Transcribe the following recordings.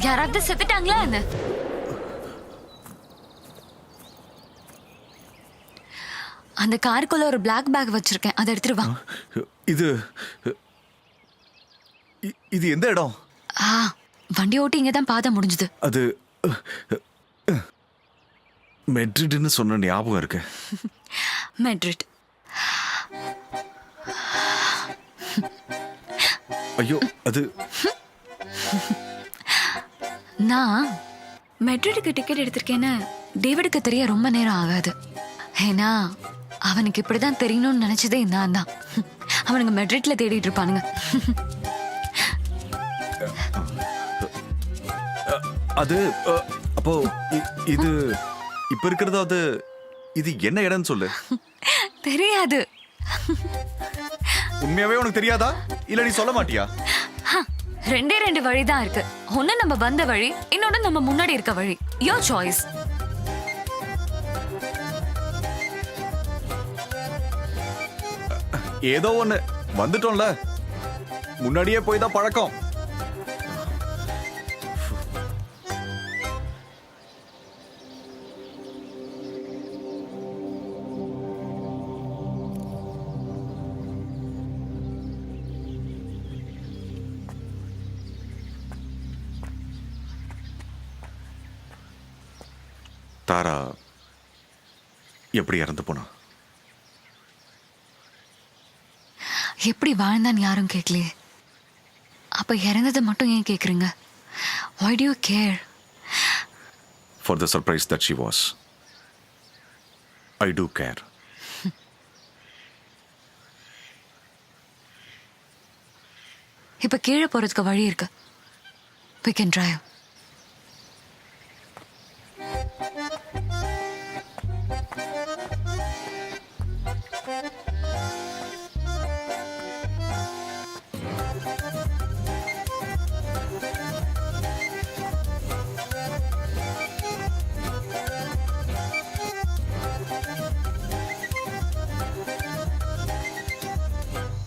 யாராவது செத்துட்டாங்களா என்ன? அந்த காருக்குள்ள ஒரு பிளாக் பேக் வச்சிருக்கேன், அதை எடுத்துட்டு வா. இது இது எந்த இடம்? வண்டி ஓட்டி இங்கதான் பாதை முடிஞ்சது. அது மெட்ரிட்னு சொன்ன ஞாபகம் இருக்கு. மெட்ரிட். ஐயோ, அது நான் மெட்ரிட்டுக்கு டிக்கெட் எடுத்திருக்கேன்னு டேவிடுக்கு தெரிய ரொம்ப நேரம் ஆகாது. ஏன்னா அவனுக்கு இப்படிதான் தெரியணும்னு நினைச்சதே நான் தான். அவனுங்க மெட்ரிட்ல தேடிட்டு இருப்பானுங்க. அது அப்போ இது இப்ப இருக்கிறது, அது இது என்ன இடம்னு சொல்லு. தெரியாது. உண்மையாவே உனக்கு தெரியாதா இல்ல நீ சொல்ல மாட்டியா? ரெண்டே ரெண்டு வழிதான் இருக்கு. ஒண்ணு நம்ம வந்த வழி, இன்னொன்னு நம்ம முன்னாடி இருக்க வழி. Your choice. ஏதோ ஒண்ணு வந்துட்டோம்ல, முன்னாடியே போய் தான் பழக்கம். தாரா எப்படி இறந்து போனா? எப்படி வாழ்ந்தான்னு யாரும் கேட்கலையே. அப்ப இறந்ததை மட்டும் ஏன் கேக்குறீங்க? Why do you care? For the surprise that she was. I do care. இப்ப கீழே போறதுக்கு வழி இருக்கு. We can drive.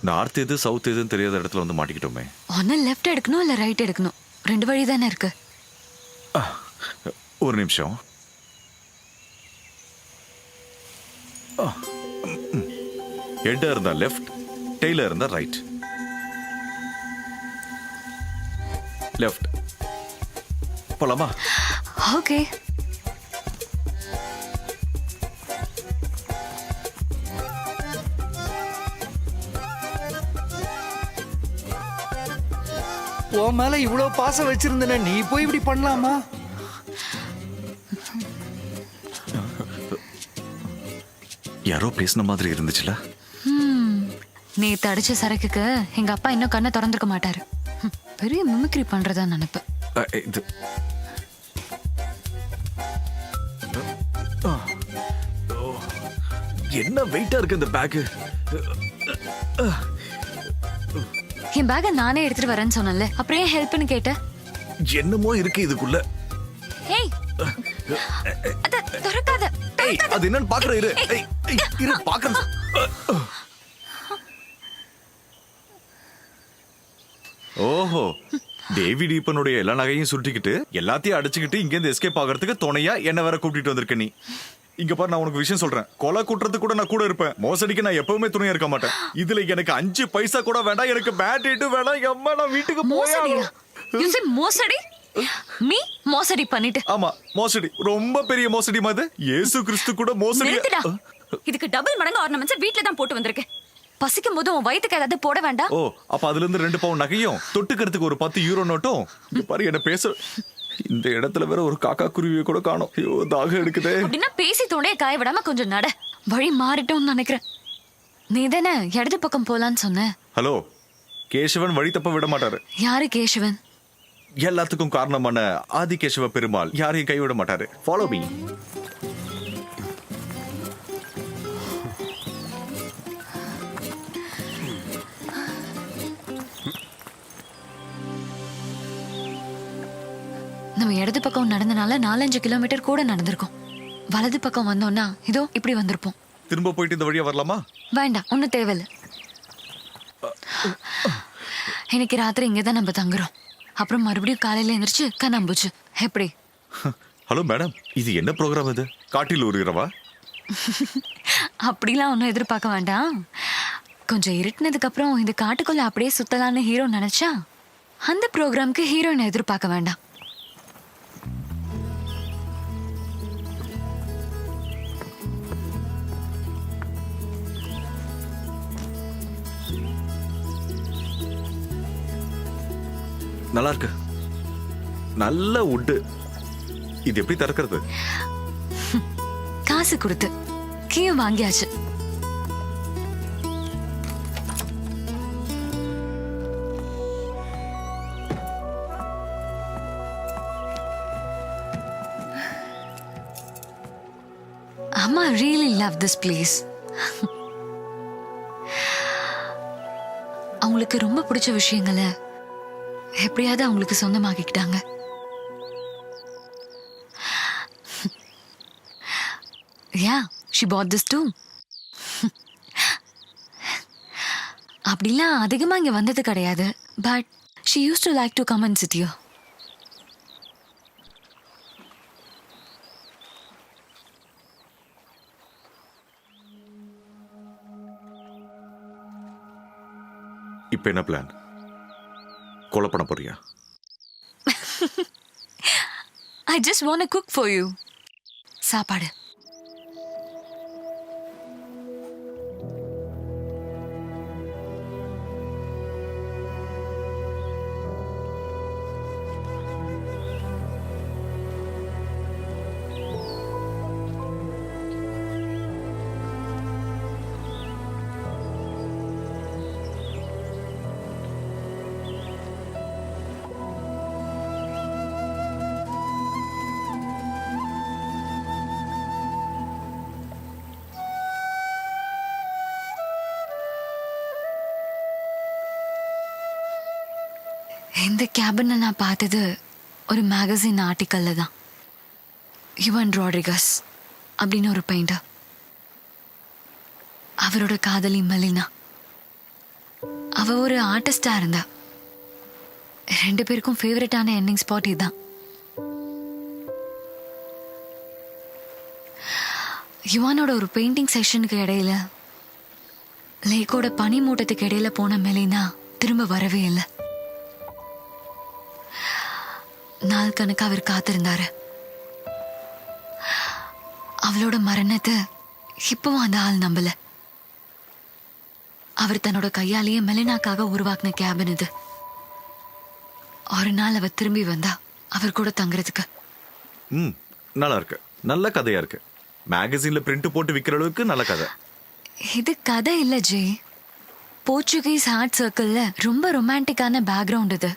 நார்த் எது சவுத் எதுன்னு தெரியாத இடத்துல வந்து மாட்டிக்கிட்டோமே. ஒன்னு லெஃப்ட் எடுக்கணும் இல்ல ரைட் எடுக்கணும். ரெண்டு வழி தானே இருக்கு. ஒரு நிமிஷம். ஹெட்டா இருந்தா லெஃப்ட், டெய்லர் இருந்தா ரைட். லெஃப்ட் போலாமா? ஓகே. உன் மேல இவ்வளவு பாசம் வச்சிருந்தன, நீ போய் இப்படி பண்ணலாமா? யாரோ பேசின மாதிரி இருந்துச்சுல. நீ தடிச்ச சரக்குக்கு எங்க அப்பா இன்னும் கண்ணை திறந்திருக்க மாட்டாரு. பெரிய மிமிக்ரி பண்றதா நினைப்பு. இது என்ன வெயிட்டா இருக்கு இந்த பேக். என் பேக நானே எடுத்துட்டு வரேன்னு சொன்னல, அப்புறம் ஏன் ஹெல்ப்னு கேட்ட? என்னமோ இருக்கு இதுக்குள்ள. ஏய், அத திறக்காத. ஏய், அது என்னன்னு பாக்குற இரு. ஏய், இரு பாக்குறேன். ஓஹோ, டேவிட் ஈப்பனுடைய எல்லா நகையும் சுருட்டிக்கிட்டு எல்லாத்தையும் அடிச்சுக்கிட்டு இங்க இருந்து எஸ்கேப் ஆகிறதுக்கு துணையா என்ன வேற கூட்டிட்டு வந்திருக்க நீ. இங்க பாரு, நான் உனக்கு விஷயம் சொல்றேன். கொலை குற்றத்துக்கு கூட நான் கூட இருப்பேன். மோசடிக்கு நான் எப்பவுமே துணையா இருக்க மாட்டேன். இதுல எனக்கு 5 பைசா கூட வேண்டாம், எனக்கு பேட் வேண்டாம். அம்மா, நான் வீட்டுக்கு மோசடியா? You say மோசடி? மீ மோசடி பண்ணிட்டு. ஆமா, மோசடி. ரொம்ப பெரிய மோசடி மாதிரி. இயேசு கிறிஸ்து கூட மோசடி. இதுக்கு டபுள் மடங்கு ஆர்னமெண்ட்ஸ் வீட்ல தான் போட்டு வந்திருக்கேன். பசிக்கும் போது உன் வயித்துக்கு ஏதாவது போட வேண்டாம்? ஓ, அப்ப அதுல இருந்து 2 பவுன் நகையும் தொட்டுக்கிறதுக்கு ஒரு 10 யூரோ நோட்டும். இங்க பாரு, என்ன பேச. இந்த இடத்துல வேற ஒரு காக்கா குருவியை கூட காணோம். ஐயோ, தாகம் எடுக்குதே. அப்படின்னா பேசி தோண்டே காய விடாம கொஞ்சம் நட. வழி மாறிட்டோம்னு நினைக்கிறேன். நீ தானே இடது பக்கம் போலான்னு சொன்ன. ஹலோ, கேசவன் வழி தப்ப விட மாட்டாரு. யாரு கேசவன்? எல்லாத்துக்கும் காரணமான ஆதிகேசவ பெருமாள் யாரையும் கைவிட மாட்டாரு. Follow me. நம்ம இடது பக்கம் நடந்தனால 4-5 கிலோமீட்டர் கூட நடந்திருக்கோம். வலது பக்கம் வந்தோம்னா இதோ இப்படி வந்திருப்போம். திரும்ப போயிட்டு இந்த வழியா வரலாமா? வேண்டாம், ஒன்னும் தேவையில்லை. இன்னைக்கு ராத்திரி இங்கதான் நம்ம தங்குறோம். அப்புறம் மறுபடியும் காலையில எந்திரிச்சு கண்ணாம்பூச்சு. எப்படி? ஹலோ மேடம், இது என்ன ப்ரோக்ராம் இது? காட்டில் ஒரு இரவா? அப்படிலாம் ஒன்றும் எதிர்பார்க்க வேண்டாம். கொஞ்சம் இருட்டினதுக்கு அப்புறம் இந்த காட்டுக்குள்ள அப்படியே சுத்தலான்னு ஹீரோ நினைச்சா அந்த ப்ரோக்ராம்க்கு ஹீரோயினை எதிர்பார்க்க வேண்டாம். நல்லா இருக்கு. நல்ல உட்டு. இது எப்படி திறக்கிறது? காசு கொடுத்து கீயும் வாங்கியாச்சு. அம்மா really love this place. அவங்களுக்கு ரொம்ப பிடிச்ச விஷயங்களை எப்படியாவது அவங்களுக்கு சொந்தமாக்கிக்கிட்டாங்க. Yeah, she bought this too. அப்படிலாம் அதிகமா இங்க வந்தது கிடையாது. But she used to like to come and sit here. இப்ப என்ன பிளான்? கொலை பண்ண போறியா? I just want to cook for you. சாப்பாடு. இந்த கேபினை நான் பார்த்தது ஒரு மேகசின் ஆர்டிக்கல்ல தான். யுவன் ராட்ரிகஸ் அப்படின்னு ஒரு பெயிண்டர். அவரோட காதலி மெலினா. அவ ஒரு ஆர்டிஸ்டா இருந்தா. 2 பேருக்கும் ஃபேவரட்டான எண்டிங் ஸ்பாட் இதுதான். யுவானோட ஒரு பெயிண்டிங் செஷனுக்கு இடையில லேக்கோட பனி மூட்டத்துக்கு இடையில போன மெலினா திரும்ப வரவே இல்லை. நாள் கணக்கு அவர் காத்திருந்தாரு. அவளோட மரணத்தை இப்பவும் அந்த ஆள் நம்பல. அவர் தன்னோட கையாலேயே மெலினாக்காக உருவாக்குன கேபின் இது. ஒரு நாள் அவ திரும்பி வந்தா அவர் கூட தங்குறதுக்கு. நல்லா இருக்கு. நல்ல கதையா இருக்கு. மேகசின்ல பிரிண்ட் போட்டு விக்கிற அளவுக்கு நல்ல கதை. இது கதை இல்ல ஜே. போர்ச்சுகீஸ் ஆர்ட் சர்க்கிள்ல ரொம்ப ரொமான்டிக்கான பேக்ரவுண்ட் இது.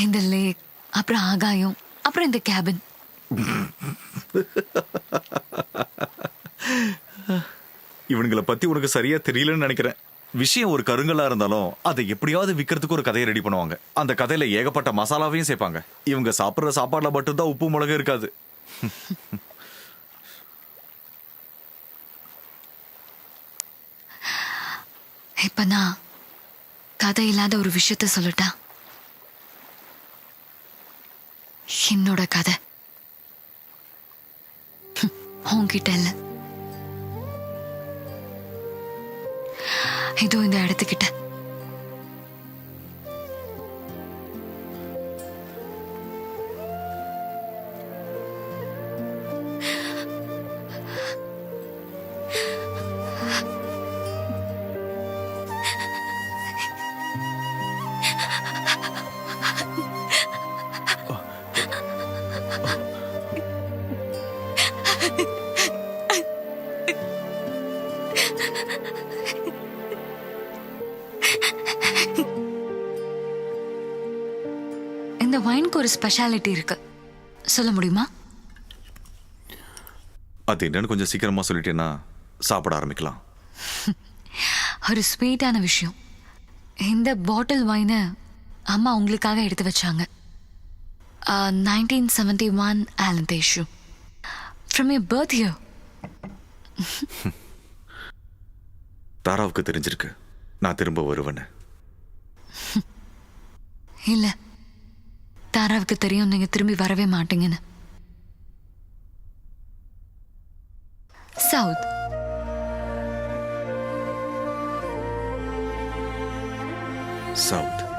இந்த லேக், அப்புறம் ஆகாயம், அப்புறம் இந்த கேபின். இவனுங்களை பத்தி உனக்கு சரியா தெரியலன்னு நினைக்கிறேன். விஷயம் ஒரு கருங்கலா இருந்தாலும் அதை எப்படியாவது விக்கிறதுக்கு ஒரு கதையை ரெடி பண்ணுவாங்க. அந்த கதையில ஏகப்பட்ட மசாலாவையும் சேர்ப்பாங்க. இவங்க சாப்பிடுற சாப்பாடுல மட்டும்தான் உப்பு மிளகு இருக்காது. இப்ப நான் கதை இல்லாத ஒரு விஷயத்த சொல்லட்டா? என்னோட கதை உன்கிட்ட இல்ல. இதோ இந்த இடத்துக்கிட்ட. இந்த வைனுக்கு ஒரு ஸ்பெஷாலிட்டி இருக்கு, சொல்ல முடியுமா? அது என்னன்னு கொஞ்சம் சீக்கிரமா சொல்லிட்டேன்னா சாப்பிட ஆரம்பிக்கலாம். ஒரு ஸ்வீட்டான விஷயம். இந்த பாட்டில் வைனை அம்மா உங்களுக்காக எடுத்து வச்சாங்க. 1971 Alentejo. From your birth year. தாராவுக்கு தெரிஞ்சிருக்கு நான் திரும்ப வருவேன்னு. இல்ல, தாராவுக்கு தெரியும் நீங்க திரும்பி வரவே மாட்டீங்கன்னு. சவுத். சவுத்.